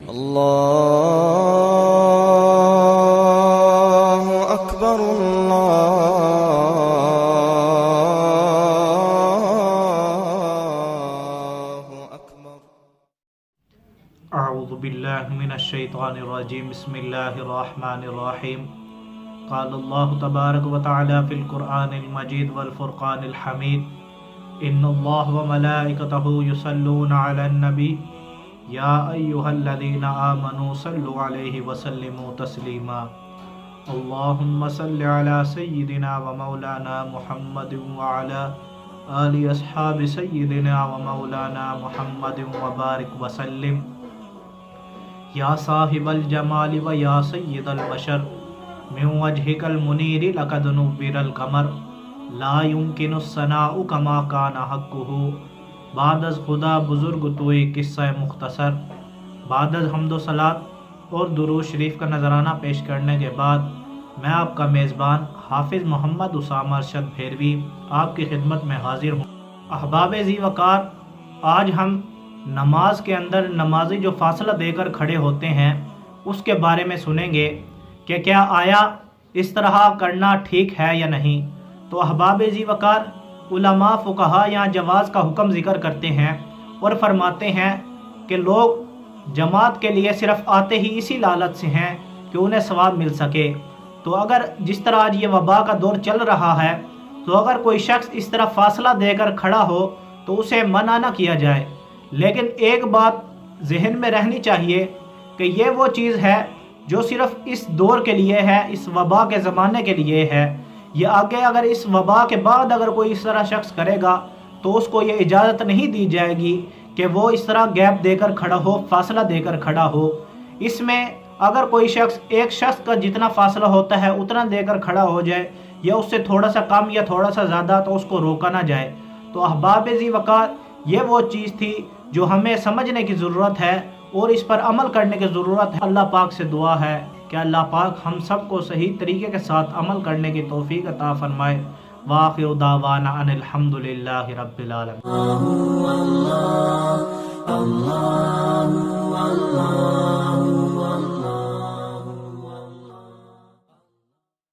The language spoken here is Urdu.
اللہ اکبر اللہ اکبر۔ اعوذ باللہ من الشیطان الرجیم، بسم اللہ الرحمن الرحیم۔ قال اللہ تبارک و تعالی فی القرآن المجید والفرقان الحمید، ان اللہ وملائکتہ یصلون علی النبی یا ایہا الذین آمنوا صلوا علیہ وسلموا تسلیما۔ اللہم صل علی سیدنا و مولانا محمد وعلی آل اصحاب سیدنا و مولانا محمد وبارک وسلم۔ یا صاحب الجمال و یا سید البشر، من وجہک المنیر لقد نور القمر، لا یمکن الثناء کما کان حقہ۔ بعد از خدا بزرگ توئے قصہ مختصر۔ بعد از حمد و صلات اور درود شریف کا نذرانہ پیش کرنے کے بعد میں آپ کا میزبان حافظ محمد اسامہ ارشد بھیروی آپ کی خدمت میں حاضر ہوں۔ احباب ذی وقار، آج ہم نماز کے اندر نمازی جو فاصلہ دے کر کھڑے ہوتے ہیں اس کے بارے میں سنیں گے کہ کیا آیا اس طرح کرنا ٹھیک ہے یا نہیں۔ تو احباب ذی وقار، علماء فقہا یہاں جواز کا حکم ذکر کرتے ہیں اور فرماتے ہیں کہ لوگ جماعت کے لیے صرف آتے ہی اسی لالچ سے ہیں کہ انہیں ثواب مل سکے۔ تو اگر جس طرح آج یہ وبا کا دور چل رہا ہے تو اگر کوئی شخص اس طرح فاصلہ دے کر کھڑا ہو تو اسے منع نہ کیا جائے، لیکن ایک بات ذہن میں رہنی چاہیے کہ یہ وہ چیز ہے جو صرف اس دور کے لیے ہے، اس وبا کے زمانے کے لیے ہے۔ یہ آگے اگر اس وبا کے بعد اگر کوئی اس طرح شخص کرے گا تو اس کو یہ اجازت نہیں دی جائے گی کہ وہ اس طرح گیپ دے کر کھڑا ہو، فاصلہ دے کر کھڑا ہو۔ اس میں اگر کوئی شخص ایک شخص کا جتنا فاصلہ ہوتا ہے اتنا دے کر کھڑا ہو جائے یا اس سے تھوڑا سا کم یا تھوڑا سا زیادہ تو اس کو روکا نہ جائے۔ تو احباب ذی وقار، یہ وہ چیز تھی جو ہمیں سمجھنے کی ضرورت ہے اور اس پر عمل کرنے کی ضرورت ہے۔ اللہ پاک سے دعا ہے کہ اللہ پاک ہم سب کو صحیح طریقے کے ساتھ عمل کرنے کی توفیق عطا فرمائے۔ وآخر دعوانا ان الحمدللہ رب العالمین۔